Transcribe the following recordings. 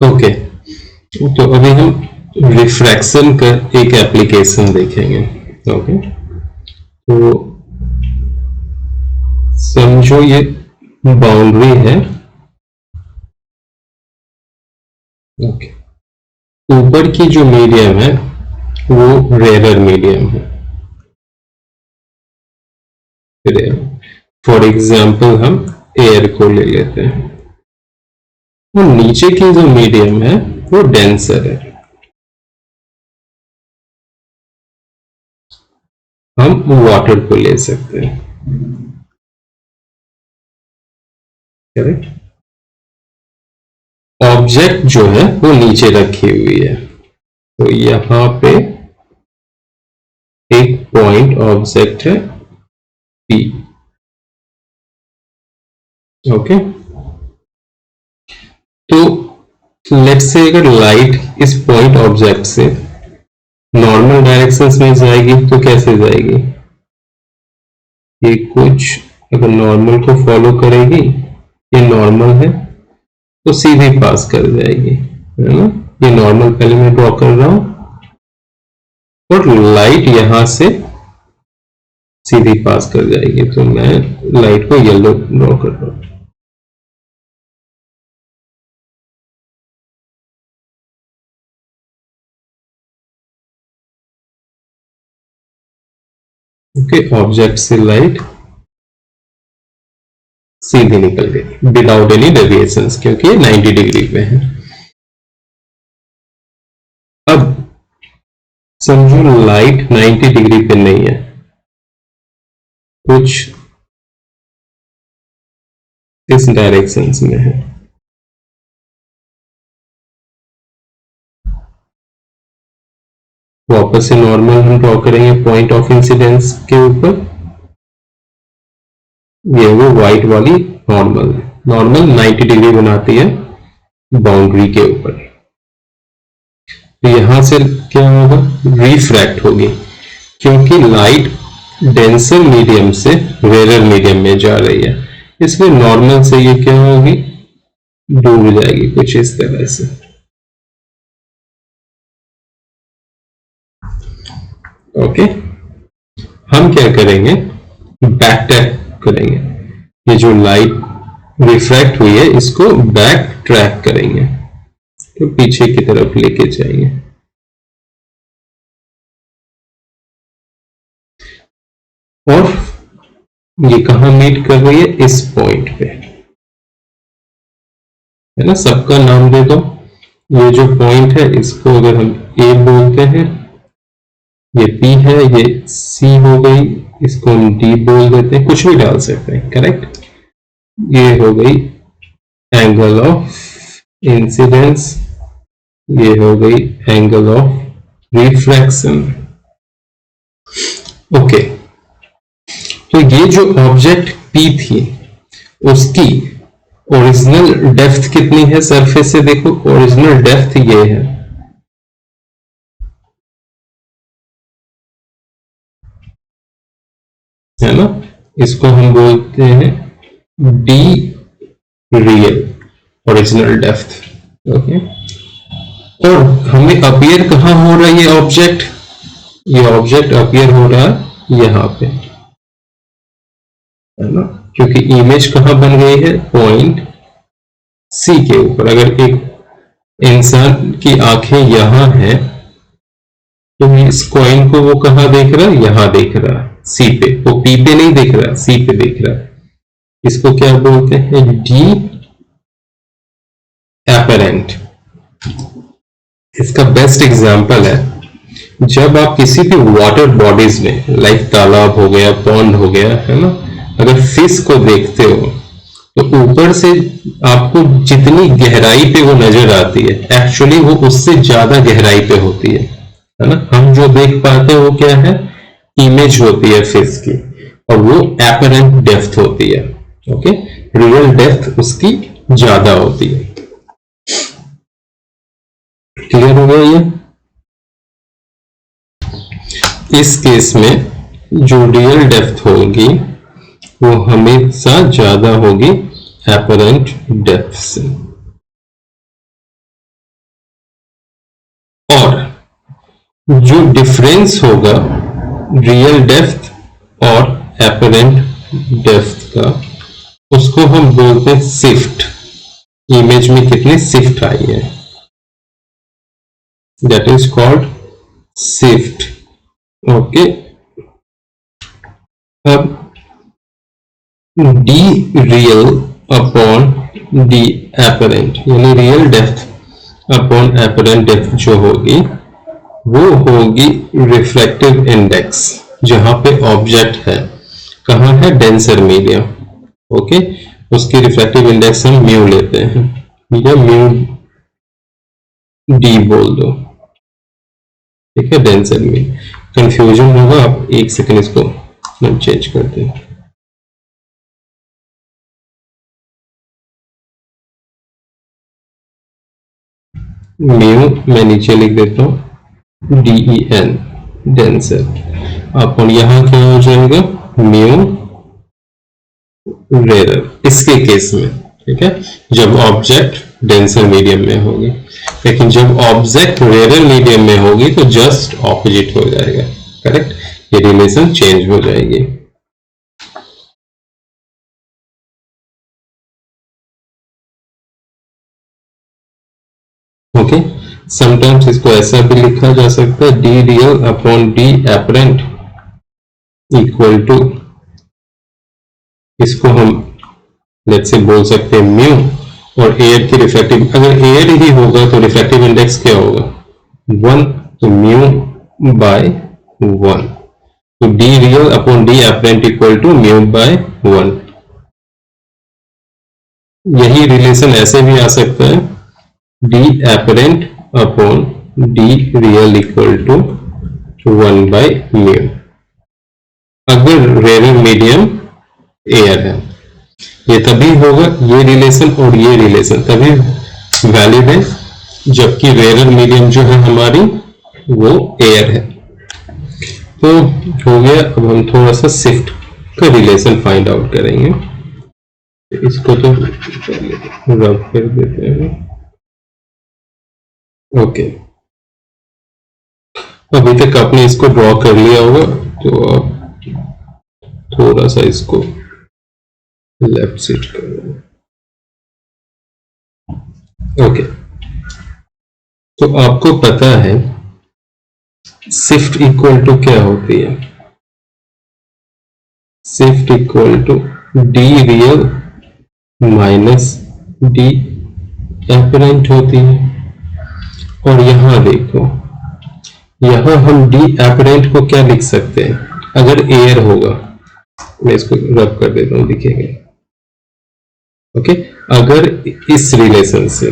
Okay, तो अभी हम रिफ्रैक्शन का एक एप्लीकेशन देखेंगे। ओके, तो समझो ये बाउंड्री है। ओके, ऊपर की जो मीडियम है वो रेयर मीडियम है। फॉर एग्जाम्पल हम एयर को ले लेते हैं, और नीचे की जो मीडियम है वो डेंसर है। हम वाटर को ले सकते हैं, करेक्ट। ऑब्जेक्ट जो है वो नीचे रखी हुई है, तो यहां पे एक पॉइंट ऑब्जेक्ट है P। ओके, तो लेट्स से अगर लाइट इस पॉइंट ऑब्जेक्ट से नॉर्मल डायरेक्शंस में जाएगी तो कैसे जाएगी? ये कुछ अगर नॉर्मल को फॉलो करेगी, ये नॉर्मल है तो सीधी पास कर जाएगी, है ना। ये नॉर्मल पहले मैं ड्रॉ कर रहा हूं, और लाइट यहां से सीधी पास कर जाएगी, तो मैं लाइट को येलो ड्रॉ कर रहा हूं। ओके, ऑब्जेक्ट से लाइट सीधी निकल गई विदाउट एनी डेविएशंस, क्योंकि 90 डिग्री पे है। अब समझो लाइट 90 डिग्री पे नहीं है, कुछ इस डायरेक्शंस में है। वापस से नॉर्मल हम ड्रॉ करेंगे पॉइंट ऑफ इंसिडेंस के ऊपर। ये वो व्हाइट वाली नॉर्मल, नॉर्मल 90 डिग्री बनाती है बाउंड्री के ऊपर। तो यहां से क्या होगा? रिफ्रैक्ट होगी, क्योंकि लाइट डेंसर मीडियम से रेयर मीडियम में जा रही है, इसलिए नॉर्मल से ये क्या होगी? डूब जाएगी कुछ इस तरह से। ओके, हम क्या करेंगे? बैक ट्रैक करेंगे। ये जो लाइट रिफ्रैक्ट हुई है इसको बैक ट्रैक करेंगे, तो पीछे की तरफ लेके जाएंगे। और ये कहां मीट कर रही है? इस पॉइंट पे, है ना। सबका नाम दे दो। ये जो पॉइंट है इसको अगर हम A बोलते हैं, ये P है, ये C हो गई, इसको हम D बोल देते हैं, कुछ भी डाल सकते हैं, करेक्ट। ये हो गई एंगल ऑफ इंसिडेंस, ये हो गई एंगल ऑफ रिफ्रैक्शन। ओके, तो ये जो ऑब्जेक्ट P थी उसकी ओरिजिनल डेप्थ कितनी है सरफेस से? देखो, ओरिजिनल डेप्थ ये है ना। इसको हम बोलते हैं D real, original depth. Okay, और हमें अपीयर कहां हो रहा है ये ऑब्जेक्ट? ये ऑब्जेक्ट अपीयर हो रहा है यहां पे, है ना, क्योंकि इमेज कहां बन गई है? पॉइंट सी के ऊपर। अगर एक इंसान की आंखें यहां है तो इस कॉइन को वो कहां देख रहा है? यहां देख रहा है, सी पे। वो पी पे नहीं देख रहा, सी पे देख रहा है। इसको क्या बोलते हैं? D apparent. इसका बेस्ट एग्जांपल है जब आप किसी भी वाटर बॉडीज में, लाइक तालाब हो गया, पॉन्ड हो गया, है ना, अगर फिश को देखते हो तो ऊपर से आपको जितनी गहराई पे वो नजर आती है, एक्चुअली वो उससे ज्यादा गहराई पे होती है ना। हम जो देख पाते हैं वो क्या है? इमेज होती है फिश की, और वो एपरेंट डेप्थ होती है। ओके, रियल डेप्थ उसकी ज्यादा होती है। क्लियर हो गया ये? इस केस में जो रियल डेप्थ होगी वो हमेशा ज्यादा होगी एपरेंट डेप्थ से। जो डिफरेंस होगा रियल डेप्थ और एपरेंट डेप्थ का, उसको हम बोलते हैं शिफ्ट। इमेज में कितनी शिफ्ट आई है, that is called shift. Okay, अब d real upon D apparent, यानी real depth upon apparent depth जो होगी वो होगी रिफ्लेक्टिव इंडेक्स, जहां पे ऑब्जेक्ट है, कहां है, डेंसर मीडियम। ओके, उसकी रिफ्लेक्टिव इंडेक्स हम म्यू लेते हैं, या म्यू डी बोल दो, ठीक है, डेंसर मीडियम। कंफ्यूजन होगा, आप एक सेकंड इसको हम चेंज करते हैं। म्यू मैं नीचे लिख देता हूं, DEN डेंसर, अपन यहां क्या हो जाएगा, म्यू रेयर इसके केस में, ठीक है, जब ऑब्जेक्ट डेंसर मीडियम में होगी। लेकिन जब ऑब्जेक्ट रेयर मीडियम में होगी तो जस्ट ऑपोजिट हो जाएगा, करेक्ट, ये रिलेशन चेंज हो जाएगी। ओके, समटाइम्स इसको ऐसा भी लिखा जा सकता है, D real upon D apparent equal to, इसको हम लेट्स से बोल सकते हैं म्यू, और एयर की रिफ्लेक्टिव, अगर एयर ही होगा तो रिफ्लेक्टिव इंडेक्स क्या होगा, 1, तो म्यू बाय 1, तो D real upon D apparent equal to mu by 1। यही रिलेशन ऐसे भी आ सकता है, D apparent upon D real equal to 1 by mu, अगर रेयर मीडियम एयर है। ये तभी होगा, ये रिलेशन और ये रिलेशन तभी वैलिड है जबकि रेयर मीडियम जो है हमारी वो एयर है। तो हो गया, अब हम थोड़ा सा शिफ्ट का रिलेशन फाइंड आउट करेंगे। इसको तो रब कर देते हैं। ओके, अभी तक आपने इसको ड्रॉ कर लिया होगा, तो आप थोड़ा सा इसको लेफ्ट शिफ्ट करो। ओके, तो आपको पता है शिफ्ट इक्वल टू क्या होती है, shift equal to D real minus D apparent होती है। और यहां देखो, यहां हम डी एपरेंट को क्या लिख सकते हैं, अगर एयर होगा, मैं इसको रब कर देता हूं, दिखेगा। ओके, अगर इस रिलेशन से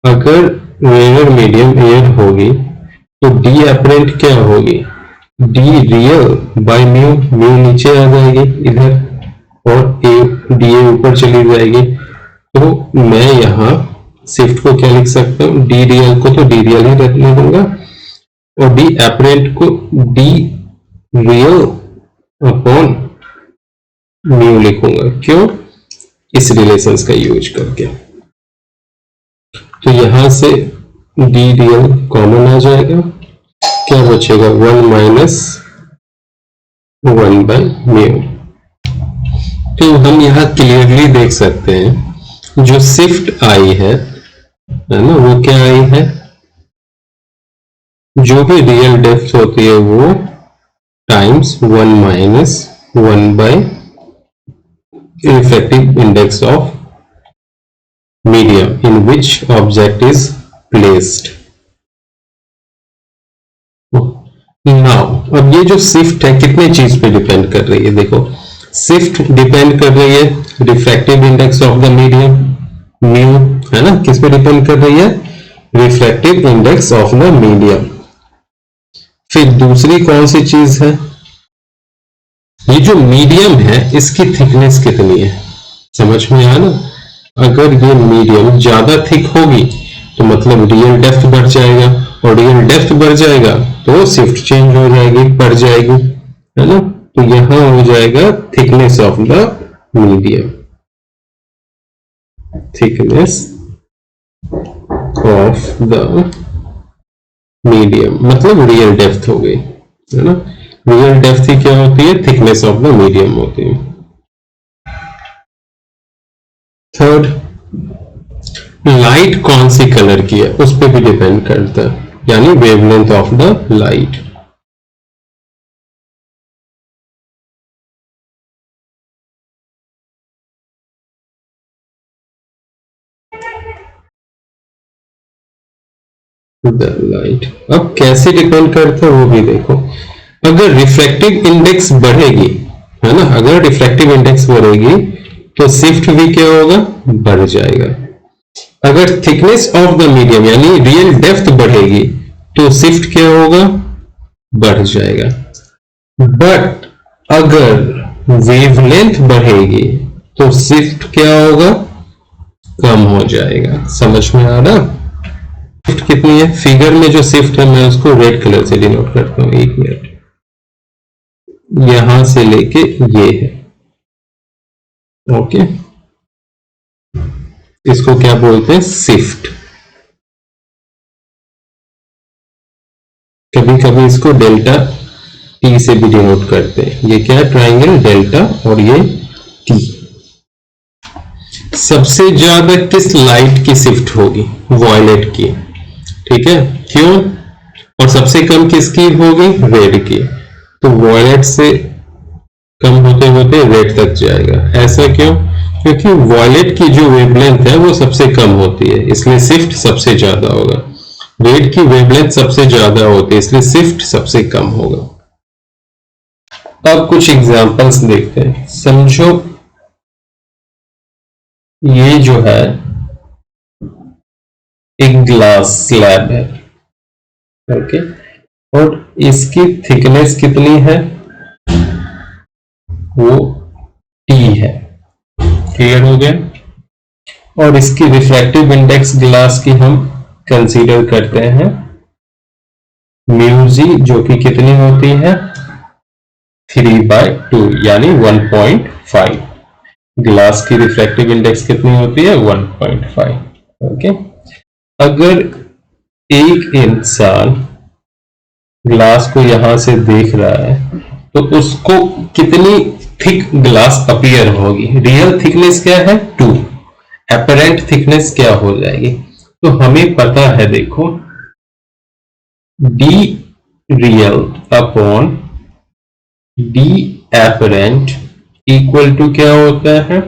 अगर रेयर मीडियम एयर होगी तो डी एपरेंट क्या होगी, D real by mu, mu नीचे आ जाएगी इधर और ए डी ए ऊपर चली जाएगी। तो मैं यहां शिफ्ट को क्या लिख सकता हूं, डी रियल को तो डी रियल ही रखने दूंगा और डी एपरेंट को डी रियल अपॉन म्यू लिखूंगा। क्यों, इस रिलेशंस का यूज करके। तो यहां से डी रियल कॉमन आ जाएगा, क्या बचेगा, 1 माइनस 1 बाय म्यू। तो हम यहां क्लियरली देख सकते हैं जो शिफ्ट आई है ना, वो क्या आई है, जो भी रियल डेप्थ होती है वो times 1 minus 1 by reflective index of medium in which object is placed. Now, अब ये जो शिफ्ट है कितने चीज पे डिपेंड कर रही है, देखो शिफ्ट डिपेंड कर रही है refractive index of the medium mu, है ना, किस पे डिपेंड कर रही है, refractive index of the medium. फिर दूसरी कौन सी चीज है, ये जो मीडियम है इसकी थिकनेस कितनी है, समझ में आया ना। अगर ये मीडियम ज्यादा थिक होगी तो मतलब रियल डेप्थ बढ़ जाएगा, और रियल डेप्थ बढ़ जाएगा तो शिफ्ट चेंज हो जाएगी, बढ़ जाएगी, है ना। तो यहां हो जाएगा thickness of the medium, thickness of the medium मतलब रियल डेप्थ हो गई, है ना। रियल डेप्थ ही क्या होती है, थिकनेस ऑफ द मीडियम होती है। थर्ड, लाइट कौन सी कलर की है उस पर भी डिपेंड करता है, यानी wavelength of the light. The light अब कैसे डिपेंड करता है वो भी देखो। अगर रिफ्रैक्टिव इंडेक्स बढ़ेगी, है ना, अगर रिफ्रैक्टिव इंडेक्स बढ़ेगी तो शिफ्ट भी क्या होगा, बढ़ जाएगा। अगर थिकनेस ऑफ द मीडियम यानी रियल डेप्थ बढ़ेगी तो शिफ्ट क्या होगा, बढ़ जाएगा। बट अगर वेवलेंथ बढ़ेगी तो शिफ्ट क्या होगा, कम हो जाएगा। समझ में आ रहा। शिफ्ट कितनी है, फिगर में जो शिफ्ट है मैं उसको रेड कलर से डिनोट करता हूं, एक मिनट, यहां से लेके ये है, ओके। इसको क्या बोलते हैं, शिफ्ट। कभी कभी इसको डेल्टा टी से भी डिनोट करते हैं। ये क्या है, ट्राइंगल डेल्टा और ये टी। सबसे ज्यादा किस लाइट की शिफ्ट होगी, वॉयलेट की, ठीक है, क्यों। और सबसे कम किसकी होगी, रेड की। तो वॉयलेट से कम होते होते रेड तक जाएगा। ऐसा क्यों, क्योंकि वॉयलेट की जो वेवलेंथ है वो सबसे कम होती है, इसलिए शिफ्ट सबसे ज्यादा होगा। रेड की वेवलेंथ सबसे ज्यादा होती है, इसलिए शिफ्ट सबसे कम होगा। अब कुछ एग्जांपल्स देखते हैं। समझो ये जो है एक ग्लास स्लैब है, ओके, और इसकी थिकनेस कितनी है, वो टी है, क्लियर हो गया। और इसकी रिफ्रैक्टिव इंडेक्स ग्लास की हम कंसीडर करते हैं म्यू जी, जो कि कितनी होती है 3/2 यानी 1.5। ग्लास की रिफ्रैक्टिव इंडेक्स कितनी होती है 1.5, ओके। अगर एक इंसान ग्लास को यहां से देख रहा है तो उसको कितनी थिक ग्लास अपीयर होगी, रियल थिकनेस क्या है 2, अपरेंट थिकनेस क्या हो जाएगी। तो हमें पता है, देखो, D real upon D apparent equal to क्या होता है,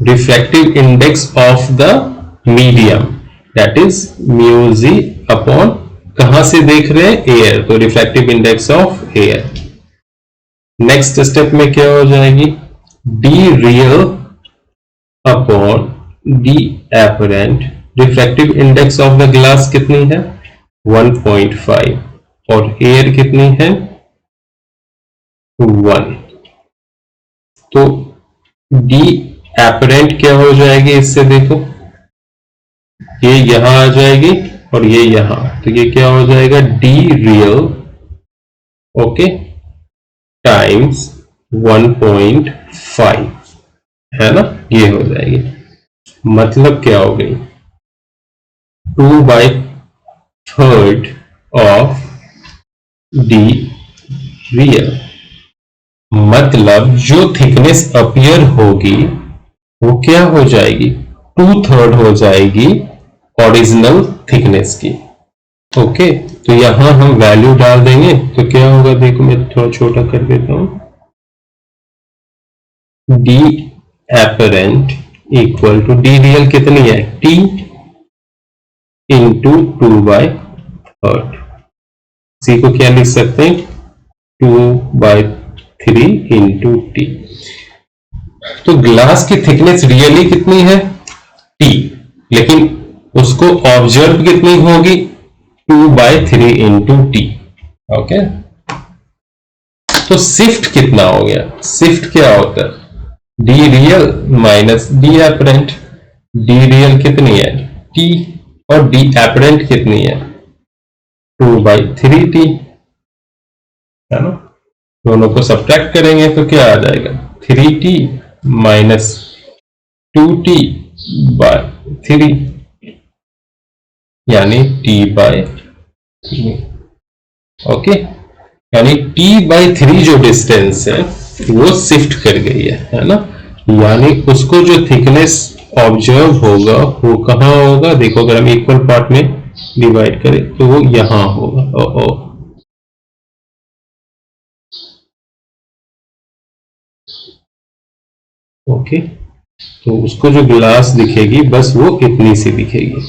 refractive index of the medium, that is mu G upon, कहां से देख रहे हैं, एयर, तो refractive index of air. Next step में क्या हो जाएगी, D real upon D apparent, refractive index of the glass कितनी है 1.5 और एयर कितनी है 1। तो डी अपरेंट क्या हो जाएगी, इससे देखो, ये यहां आ जाएगी और ये यहां, तो ये क्या हो जाएगा डी रियल, ओके, टाइम्स 1.5, है ना, ये हो जाएगी। मतलब क्या हो गई 2/3 ऑफ डी रियल। मतलब जो थिकनेस अपीयर होगी वो क्या हो जाएगी 2/3 हो जाएगी ओरिजिनल थिकनेस की, ओके। तो यहां हम वैल्यू डाल देंगे तो क्या होगा, देखो मैं थोड़ा छोटा कर देता हूं, D apparent equal to D real कितनी है टी इंटू 2/3। सी को क्या लिख सकते हैं 2/3 इंटू टी। तो ग्लास की थिकनेस रियली कितनी है टी, लेकिन उसको ऑब्जर्व कितनी होगी 2/3 इंटू टी, ओके। तो शिफ्ट कितना हो गया, शिफ्ट क्या होता है D real minus D apparent. D real कितनी है टी और डी एपरेंट कितनी है 2/3 टी, है ना। दोनों को सब्ट्रैक्ट करेंगे तो क्या आ जाएगा 3t माइनस 2t/3। यानी t/3। ओके, यानी t/3 जो डिस्टेंस है वो शिफ्ट कर गई है ना। यानी उसको जो थिकनेस ऑब्जर्व होगा वो कहाँ होगा, देखो अगर हम इक्वल पार्ट में डिवाइड करें तो वो यहां होगा। ओके, तो उसको जो ग्लास दिखेगी बस वो इतनी सी दिखेगी।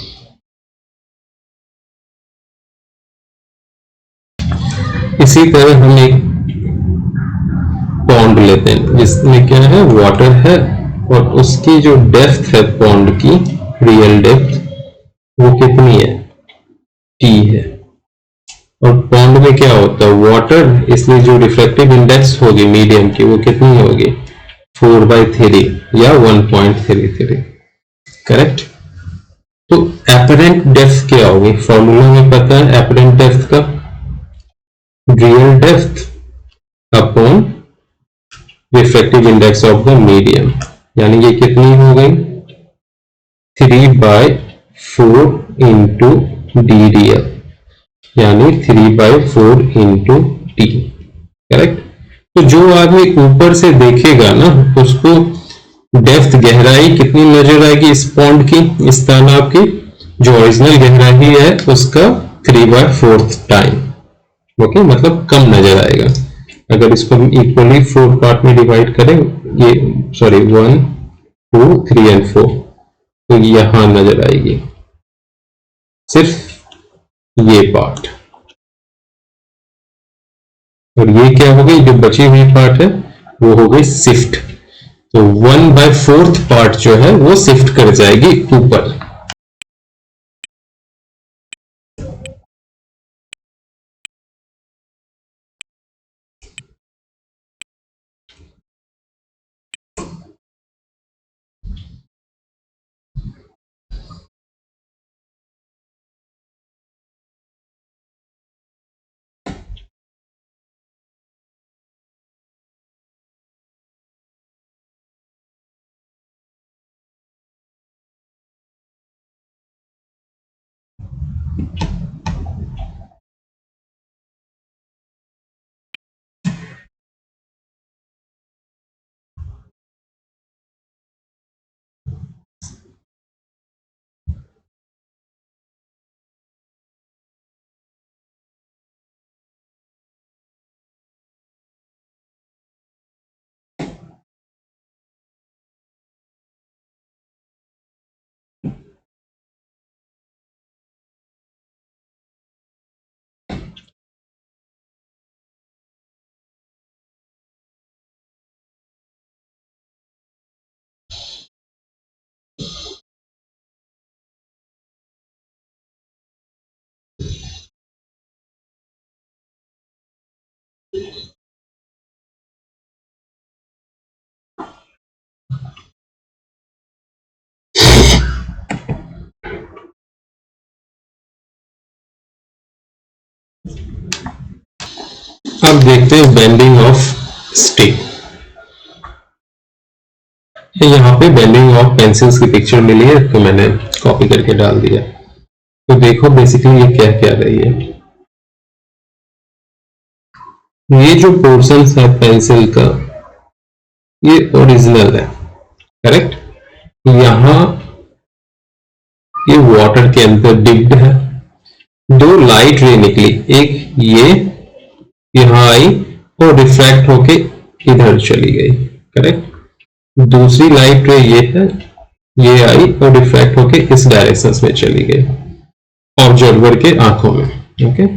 इसी तरह हम एक पॉन्ड लेते हैं जिसमें क्या है, वाटर है, और उसकी जो डेप्थ है पॉन्ड की, रियल डेप्थ वो कितनी है, टी है। और पॉन्ड में क्या होता है, वाटर, इसलिए जो रिफ्लेक्टिव इंडेक्स होगी मीडियम की वो कितनी होगी, 4/3 या 1.33। करेक्ट। तो एपरेंट डेप्थ क्या होगी, फॉर्मूला में पता है एपरेंट डेप्थ का, real depth upon reflective index of the medium, यानी ये कितनी हो गई, 3/4 इंटू DDL, यानी 3/4 इंटू टी। करेक्ट। तो जो आदमी ऊपर से देखेगा ना उसको डेप्थ गहराई कितनी नजर आएगी इस पॉन्ड की, इस तालाब की, जो ओरिजिनल गहराई है उसका 3/4 टाइम। ओके, मतलब कम नजर आएगा। अगर इसको हम इक्वली 4 पार्ट में डिवाइड करें, ये सॉरी 1 2 3 और 4, तो यहां नजर आएगी सिर्फ ये पार्ट। और ये क्या हो गई, जो बची हुई पार्ट है वो हो गई शिफ्ट। तो 1/4 पार्ट जो है वो शिफ्ट कर जाएगी ऊपर। अब देखते हैं बेंडिंग ऑफ स्टिक। यहाँ पे बेंडिंग ऑफ पेंसिल्स की पिक्चर मिली है तो मैंने कॉपी करके डाल दिया। तो देखो बेसिकली ये क्या क्या रही है, ये जो पोर्शन है पेंसिल का ये ओरिजिनल है। करेक्ट। यहां ये वाटर के अंदर डिप्ड है, दो लाइट रे निकली, एक ये यहां आई और रिफ्रैक्ट होके इधर चली गई। करेक्ट। दूसरी लाइट रे ये है, ये आई और रिफ्रैक्ट होके इस डायरेक्शन में चली गई ऑब्जर्वर के आंखों में। ओके,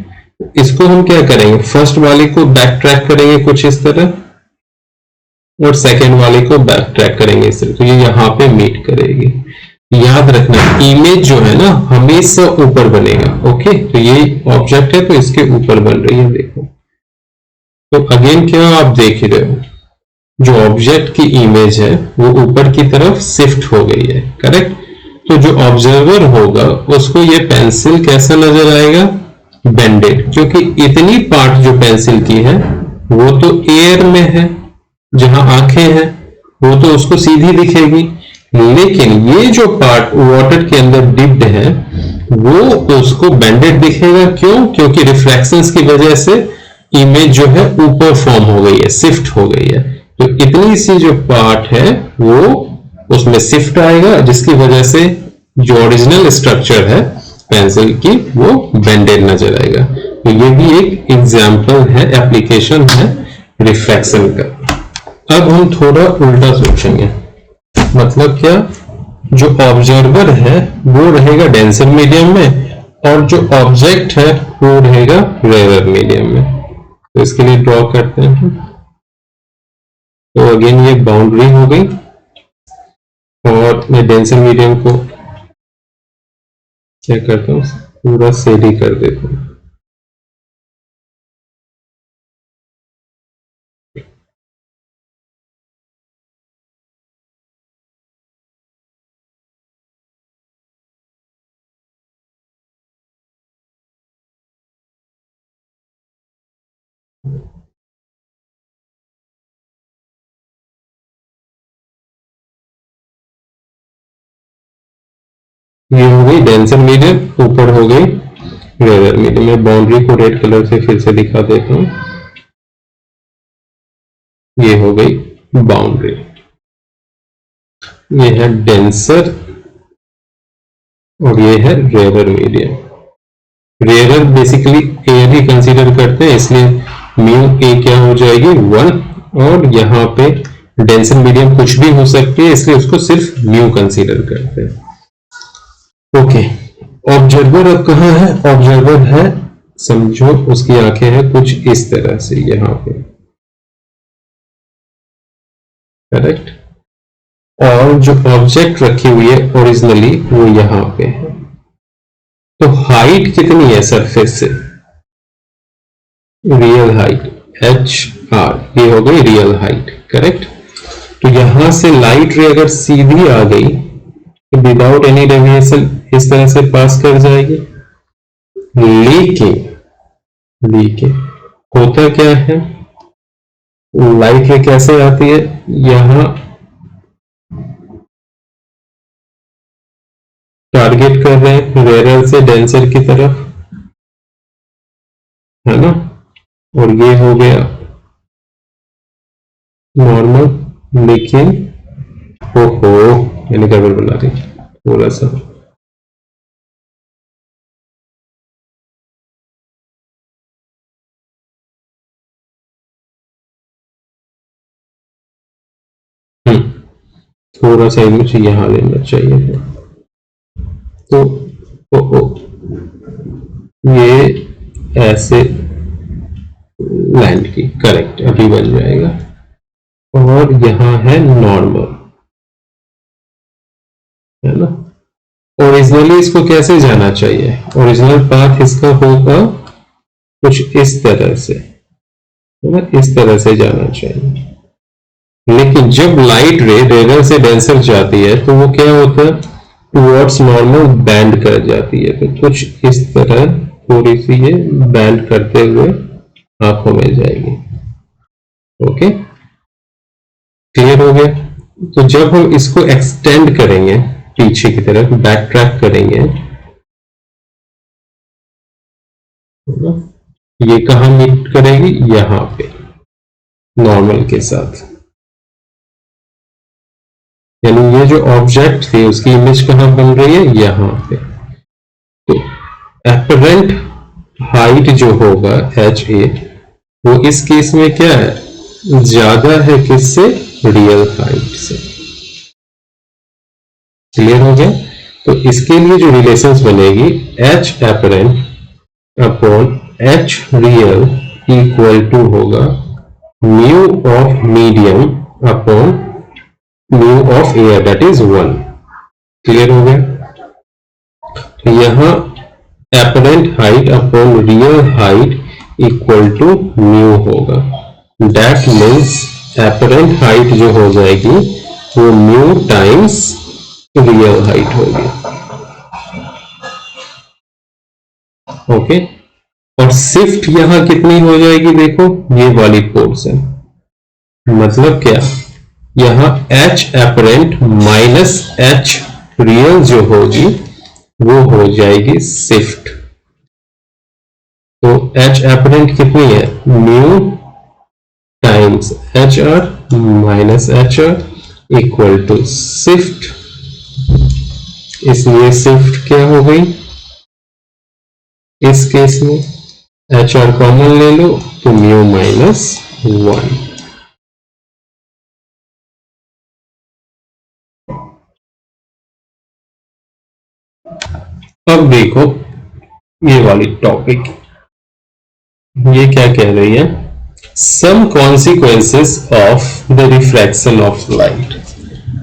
इसको हम क्या करेंगे, फर्स्ट वाले को बैक ट्रैक करेंगे कुछ इस तरह और सेकेंड वाले को बैक ट्रैक करेंगे इस तरह, तो ये यहां पे मीट करेगी। याद रखना इमेज जो है ना हमेशा ऊपर बनेगा। ओके, तो ये ऑब्जेक्ट है तो इसके ऊपर बन रही है, देखो। तो अगेन क्या आप देख ही रहे हो, जो ऑब्जेक्ट की इमेज है वो ऊपर की तरफ शिफ्ट हो गई है। करेक्ट। तो जो ऑब्जर्वर होगा उसको ये पेंसिल कैसा नजर आएगा, बेंडेड, क्योंकि इतनी पार्ट जो पेंसिल की है वो तो एयर में है, जहां आंखें हैं वो तो उसको सीधी दिखेगी, लेकिन ये जो पार्ट वाटर के अंदर डिप्ड है वो उसको बेंडेड दिखेगा। क्यों? क्योंकि रिफ्रैक्शंस की वजह से इमेज जो है ऊपर फॉर्म हो गई है, शिफ्ट हो गई है। तो इतनी सी जो पार्ट है वो उसमें शिफ्ट आएगा, जिसकी वजह से जो ओरिजिनल स्ट्रक्चर है पेंसिल की वो बेंडेड नजर आएगा। तो ये भी एक एग्जाम्पल है, एप्लीकेशन है रिफ्रैक्शन का। अब हम थोड़ा उल्टा सोचेंगे। मतलब क्या? जो ऑब्जर्वर है वो रहेगा डेंसर मीडियम में और जो ऑब्जेक्ट है वो रहेगा रेयर मीडियम में। तो इसके लिए ड्रॉ करते हैं। तो अगेन ये बाउंड्री हो गई और मैं डेंसर मीडियम को क्या करता हूँ, पूरा शेडी कर देता हूँ। ये हो गई डेंसर मीडियम, ऊपर हो गई रेयर मीडियम। मैं बाउंड्री को रेड कलर से फिर से दिखा देता हूँ। ये हो गई बाउंड्री। ये है डेंसर और ये है rare medium. Rare basically air ही कंसीडर करते हैं, इसलिए म्यू ए क्या हो जाएगी 1, और यहाँ पे डेंसर मीडियम कुछ भी हो सकती है, इसलिए उसको सिर्फ म्यू कंसीडर करते हैं। ओके, ऑब्जर्वर अब कहाँ है? ऑब्जर्वर है, समझो उसकी आंखें हैं कुछ इस तरह से यहाँ पे, करेक्ट। और जो ऑब्जेक्ट रखी हुई है ओरिजिनली वो यहाँ पे है। तो हाइट कितनी है सरफेस से? रियल हाइट HR, ये हो गई रियल हाइट, करेक्ट। तो यहां से लाइट रे अगर सीधी आ गई तो विदाउट एनी डेविएशन इस तरह से पास कर जाएगी। लेकिन होता क्या है, लाइट रे कैसे आती है? यहां टारगेट कर रहे हैं रेयर से डेंसर की तरफ, है ना, और ये हो गया नॉर्मल। लेकिन ओहो, मैंने गड़बड़ बना दी थोड़ा सा। थोड़ा सा मुझे यहां लेना चाहिए था। तो ये ऐसे लैंड की, करेक्ट, अभी बन जाएगा। और यहां है नॉर्मल, है ना। ओरिजिनली इसको कैसे जाना चाहिए? ओरिजिनल पाथ इसका होगा कुछ इस तरह से, है ना, इस तरह से जाना चाहिए। लेकिन जब लाइट रे रेयर से डेंसर जाती है तो वो क्या होता है, टुवर्ड्स नॉर्मल बैंड कर जाती है। तो कुछ इस तरह थोड़ी सी ये बैंड करते हुए आंखों में जाएगी। ओके, क्लियर हो गया। तो जब हम इसको एक्सटेंड करेंगे पीछे की तरफ, बैक ट्रैक करेंगे, ये कहां मीट करेगी? यहां पे नॉर्मल के साथ। यानी ये जो ऑब्जेक्ट थी उसकी इमेज कहां बन रही है? यहां पे। तो एपरेंट हाइट जो होगा HA, वो इस केस में क्या है? ज्यादा है किससे? रियल हाइट से। क्लियर हो गया। तो इसके लिए जो रिलेशंस बनेगी, H apparent upon H real equal to होगा mu of medium upon mu of air, that is 1। Clear हो गया। तो यहां apparent height upon real height equal to mu होगा। दैट मीन्स एपरेंट हाइट जो हो जाएगी वो म्यू टाइम्स रियल हाइट होगी। ओके, और शिफ्ट यहां कितनी हो जाएगी? देखो ये वाली पोर्शन, मतलब क्या, यहां H apparent minus H real जो होगी वो हो जाएगी शिफ्ट। तो एच एपरेंट कितनी है, mu times H R minus H R equal to shift. इसलिए शिफ्ट क्या हो गई इस केस में, एच आर कॉमन ले लो तो म्यू माइनस 1। अब देखो ये वाली टॉपिक, ये क्या कह रही है, some consequences of the refraction of light.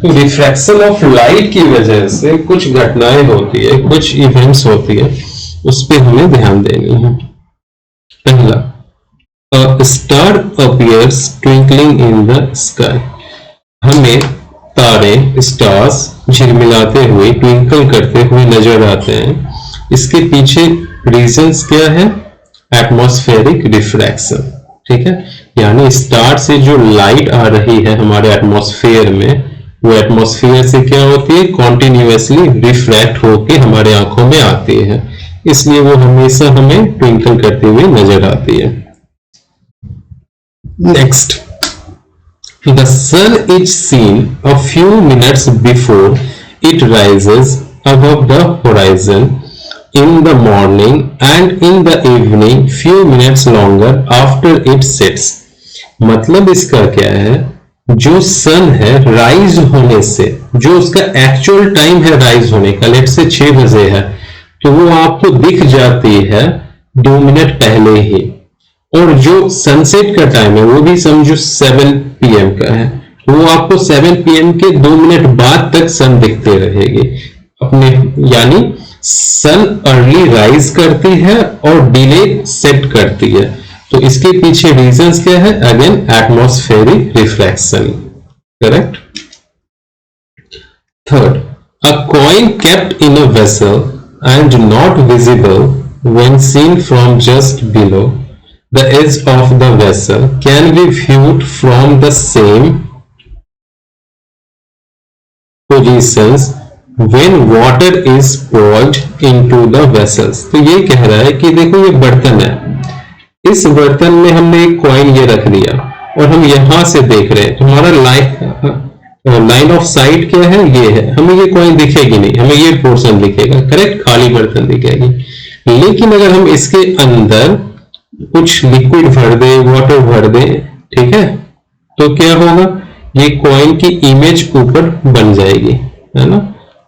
तो रिफ्रैक्शन ऑफ लाइट की वजह से कुछ घटनाएं होती है, कुछ इवेंट्स होती है, उस पर हमें ध्यान देनी है। पहला, a star appears twinkling in the sky। हमें तारे स्टार्स झिलमिलाते हुए ट्विंकल करते हुए नजर आते हैं। इसके पीछे रीजंस क्या है, एटमॉस्फेरिक रिफ्रैक्शन। ठीक है, यानी स्टार से जो लाइट आ रही है हमारे एटमॉस्फेयर में, वो एटमॉस्फेयर से क्या होती है, कॉन्टिन्यूसली रिफ्रैक्ट होकर हमारे आंखों में आती है, इसलिए वो हमेशा हमें ट्विंकल करते हुए नजर आती है। Next, the sun is seen a few minutes before it rises above the horizon in the morning and in the evening few minutes longer after it sets। मतलब इसका क्या है, जो सन है राइज होने से, जो उसका एक्चुअल टाइम है राइज होने का, लेट से 6 बजे है, तो वो आपको दिख जाती है 2 मिनट पहले ही। और जो सनसेट का टाइम है वो भी समझो 7 PM का है, वो आपको 7 PM के 2 मिनट बाद तक सन दिखते रहेगी अपने, यानी सन अर्ली राइज करती है और डिले सेट करती है। तो इसके पीछे रीजंस क्या है, again atmospheric reflection. Correct. Third, a coin kept in a vessel and not visible when seen from just below the edge of the vessel can be viewed from the same positions when water is poured into the vessels। तो ये कह रहा है कि देखो ये बर्तन है, इस बर्तन में हमने एक कॉइन ये रख दिया और हम यहां से देख रहे हैं, हमारा लाइन ऑफ साइट क्या है, ये है, हमें ये कॉइन दिखेगी नहीं, हमें ये पोर्शन दिखेगा, करेक्ट, खाली बर्तन दिखेगी। लेकिन अगर हम इसके अंदर कुछ लिक्विड भर दे, वाटर भर दे, ठीक है, तो क्या होगा, ये कॉइन की इमेज ऊपर बन जाएगी, है ना,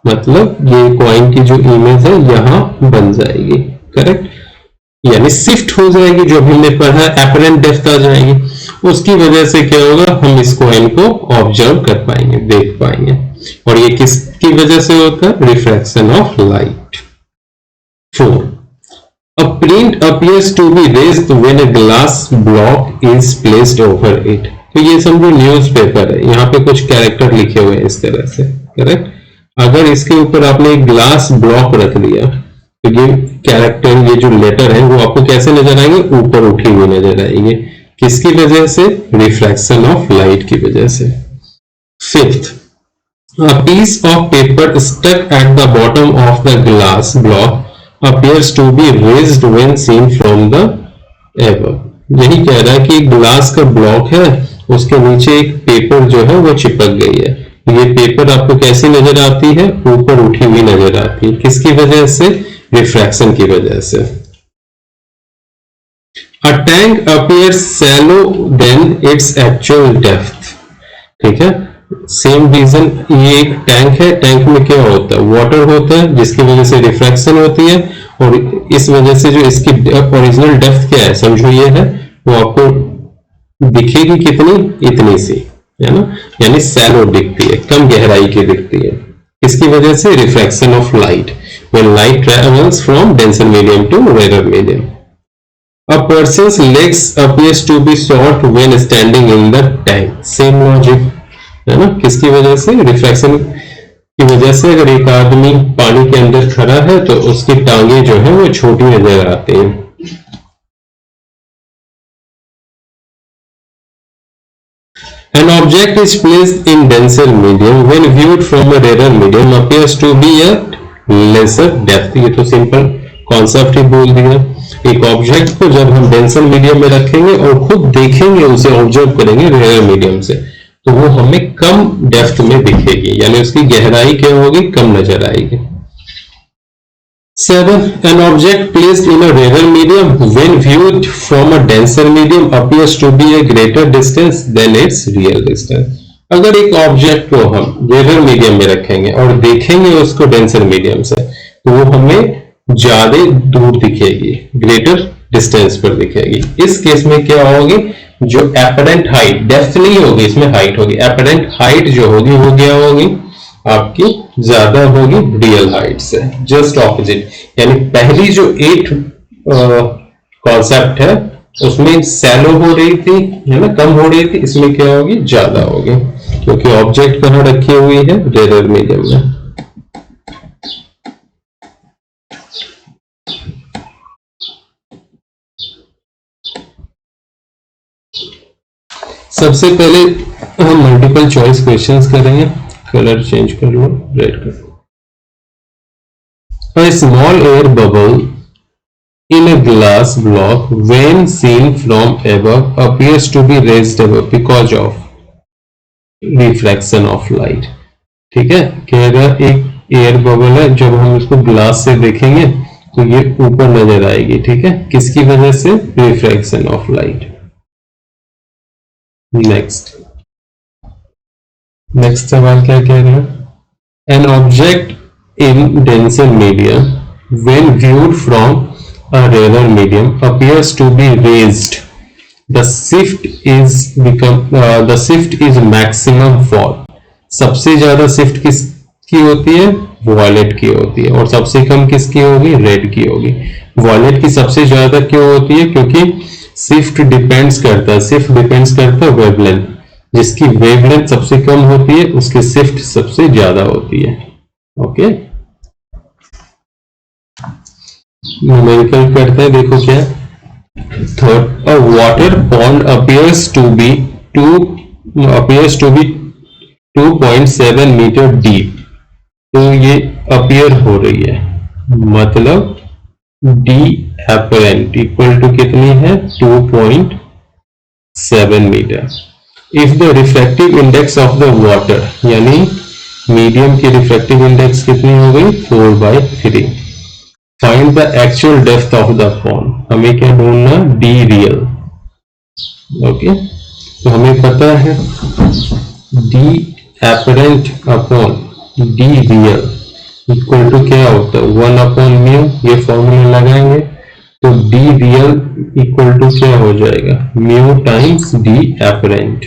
मतलब ये कॉइन की जो इमेज है यहां बन जाएगी। करेक्ट, यानी शिफ्ट हो जाएगी, जो भी हमने पढ़ा एपरेंट डेप्थ आ जाएगी, उसकी वजह से क्या होगा, हम इस कॉइन को ऑब्जर्व कर पाएंगे, देख पाएंगे। और ये किसकी वजह से होता है, refraction of light. 4, a print appears to be raised when a glass block is placed over it। तो ये समझो न्यूज़पेपर है, यहाँ पे कुछ कैरेक्टर लिखे हुए हैं इस तरह से। करेक्ट, अगर इसके ऊपर आपने एक ग्लास ब्लॉक रख दिया तो ये कैरेक्टर, ये जो लेटर है वो आपको कैसे नजर आएंगे, ऊपर उठी हुई नजर आएंगे। किसकी वजह से, रिफ्रैक्शन ऑफ लाइट की वजह से। 5th, a piece of paper stuck at the bottom of the glass block appears to be raised when seen from the above। यही कह रहा है कि ग्लास का ब्लॉक है, उसके नीचे एक पेपर जो है वो चिपक गई है, ये पेपर आपको कैसी नजर आती है, ऊपर उठी हुई नजर आती है, किसकी वजह से, रिफ्रैक्शन की वजह से। A tank appears shallow than its actual depth। ठीक है, सेम रीजन, ये एक टैंक है, टैंक में क्या होता है, वाटर होता है, जिसकी वजह से रिफ्रैक्शन होती है, और इस वजह से जो इसकी ओरिजिनल डेप्थ क्या है, समझो ये है, वो आपको दिखेगी कितनी, इतनी सी, है ना, यानी सैलो दिखती है, कम गहराई की दिखती है। इसकी वजह से refraction of light when light travels from denser medium to rare medium. A person's legs appears to be short when standing in the tank। Same logic है ना, किसकी वजह से, रिफ्रैक्शन की वजह से। अगर एक आदमी पानी के अंदर खड़ा है तो उसकी टांगे जो है वो छोटी नजर आती हैं। An object is placed in denser medium when viewed from a rarer medium appears to be a lesser depth. ये तो सिंपल कॉन्सेप्ट ही बोल दिया। एक ऑब्जेक्ट को जब हम डेंसर मीडियम में रखेंगे और खुद देखेंगे, उसे ऑब्जर्व करेंगे रेयर मीडियम से, तो वो हमें कम डेप्थ में दिखेगी, यानी उसकी गहराई क्या होगी, कम नजर आएगी। 7. An object placed in a rarer medium when viewed from a denser medium appears to be a greater distance than its real distance. अगर एक ऑब्जेक्ट को हम रेयर मीडियम में रखेंगे और देखेंगे उसको डेंसर मीडियम से, तो वो हमें ज्यादा दूर दिखेगी, ग्रेटर डिस्टेंस पर दिखेगी। इस केस में क्या होगी, जो एपरेंट हाइट, डेप्थ नहीं होगी, इसमें हाइट होगी, एपरेंट हाइट जो होगी वो क्या होगी, आपकी ज्यादा होगी रियल हाइट से, जस्ट ऑपोजिट। यानी पहली जो 8 कॉन्सेप्ट है उसमें सैलो हो रही थी, है ना, कम हो रही थी, इसमें क्या होगी, ज्यादा होगी, क्योंकि ऑब्जेक्ट कहां रखी हुई है, रेयर मीडियम में। सबसे पहले हम मल्टीपल चॉइस क्वेश्चंस करेंगे। कलर चेंज कर लो, रेड कर लो। A small air bubble in a glass block when seen from above appears to be raised above because of refraction of light। ठीक है, कह रहा एक एयर बबल है, जब हम इसको ग्लास से देखेंगे तो ये ऊपर नजर आएगी। ठीक है, किसकी वजह से, रिफ्रैक्शन ऑफ लाइट। नेक्स्ट सवाल क्या कह रहे हैं, an object in denser medium when viewed from a rarer medium appears to be raised. The shift is maximum for। सबसे ज्यादा शिफ्ट किसकी होती है, वॉयलेट की होती है, और सबसे कम किसकी होगी, रेड की होगी। वॉयलेट की सबसे ज्यादा क्यों होती है, क्योंकि शिफ्ट डिपेंड्स करता है वेवलेंथ। जिसकी वेवलेंथ सबसे कम होती है उसकी शिफ्ट सबसे ज्यादा होती है। ओके, न्यूमेरिकल करते हैं, देखो क्या। Third, a water pond appears to be 2.7 metre deep. तो ये अपीयर हो रही है, मतलब डी एपरेंट इक्वल टू कितनी है, 2.7 metre. If the refractive index of the water, यानी मीडियम की रिफ्रैक्टिव इंडेक्स कितनी हो गई, 4/3। Find the actual depth of the pond. हमें क्या ढूंढना, डी रियल। ओके, तो हमें पता है D apparent upon D real equal to क्या होता है, 1/μ। ये फॉर्मूला लगाएंगे तो डी रियल इक्वल टू क्या हो जाएगा, म्यू टाइम्स डी एपरेंट,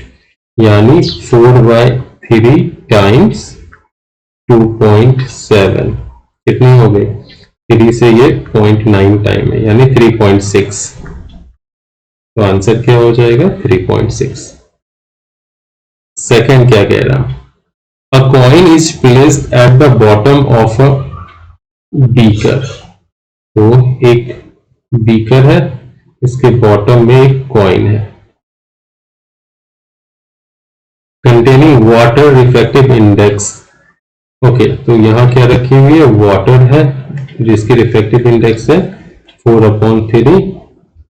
यानी 4/3 टाइम्स 2.7 कितनी हो गई, 3 से ये 0.9 टाइम है, यानी 3.6। तो आंसर क्या हो जाएगा, 3.6। सेकंड क्या कह रहा, अ coin is placed at the bottom of a beaker. तो एक बीकर है, इसके बॉटम में एक कॉइन है, containing water refractive index. Okay, तो यहां क्या रखी हुई है, वाटर है जिसकी रिफ्रैक्टिव इंडेक्स है 4/3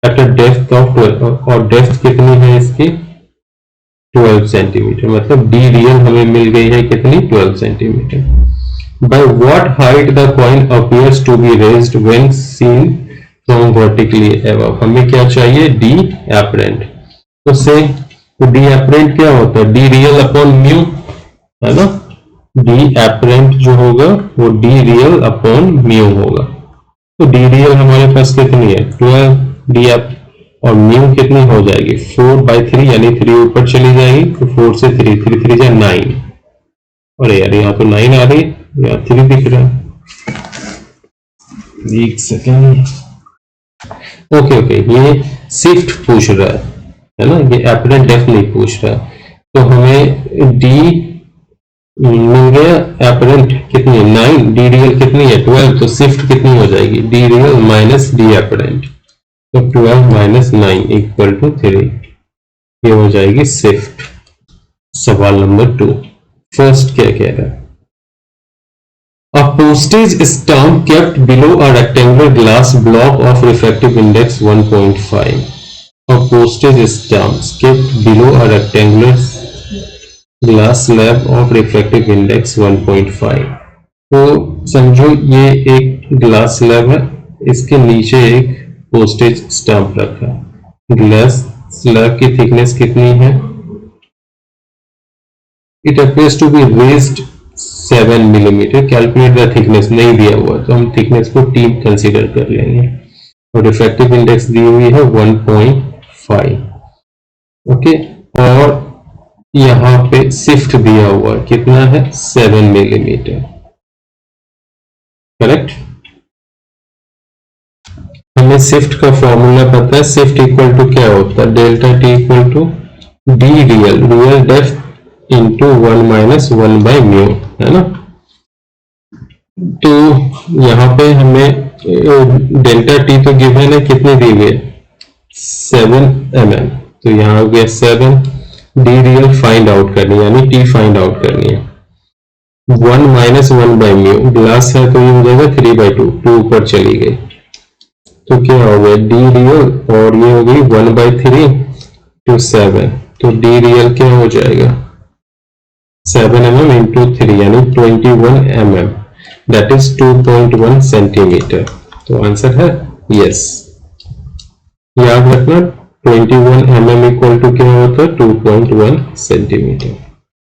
एट अ डेप्थ ऑफ 12, और डेप्थ कितनी है इसकी, 12 सेंटीमीटर। मतलब डी रियल हमें मिल गई है कितनी, 12 centimetre. By what height the coin appears to be raised when seen from vertically above. हमें क्या चाहिए, डी एपरेंट। तो से डी एपरेंट क्या होता है, डी रियल अपॉन म्यू, है ना। डी एपरेंट जो होगा वो डी रियल अपॉन म्यू होगा। तो डी रियल हमारे पास कितनी है, 12 डी एप, और म्यू कितनी हो जाएगी, 4/3, यानी 3 ऊपर चली जाएगी, तो 4 से 3, 3 जा 9। और यार यहाँ तो 9 आ रही है, यहाँ 3 दिख रहा है। एक सेकेंड, ओके, ये शिफ्ट पूछ रहा है ना, ये एपरेंट डेप्थ नहीं पूछ रहा है। तो हमें डी मिल गया, एपरेंट कितनी है 9, डी रियल कितनी है 12, तो शिफ्ट कितनी हो जाएगी, D real minus D apparent, तो 12 - 9 इक्वल टू 3। ये हो जाएगी शिफ्ट। सवाल नंबर 2, फर्स्ट क्या कह रहा है, अ postage stamp kept below a rectangular glass block of refractive index 1.5. A postage stamp kept below a rectangular glass slab of refractive index 1.5. तो समझो ये एक ग्लास स्लैब है, इसके नीचे एक पोस्टेज स्टैम्प रखा है। ग्लास स्लैब की थिकनेस कितनी है? It appears to be raised 7 millimetre. Calculate the thickness नहीं दिया हुआ तो हम थिकनेस को t कंसीडर कर लेंगे और रिफ्रैक्टिव इंडेक्स दी हुई है 1.5। ओके, और यहाँ पे शिफ्ट दिया हुआ कितना है? 7 मिलीमीटर। करेक्ट। हमें शिफ्ट का फॉर्मूला पता है। शिफ्ट इक्वल टू क्या होता है? Delta T equal to D real depth into 1 minus 1 by mu, है ना। तो यहाँ पे हमें डेल्टा टी तो गिवन है, कितनी दी हुई है? 7 mm। तो यहाँ हो गया 7। डी रियल फाइंड आउट करनी है, यानी टी फाइंड आउट करनी है। 1 माइनस 1 बाई म्यू, ग्लास है तो ये हो जाएगा 3/2, 2 ऊपर चली गई तो क्या हो गया? डी रियल, और ये हो गई 1/3 to 7, तो डी रियल क्या हो जाएगा? 7 mm इंटू 3 यानी 21 mm, दैट इज 2.1 सेंटीमीटर। तो आंसर है यस। याद रखना 21 mm इक्वल टू क्या होता है? 2.1 सेंटीमीटर।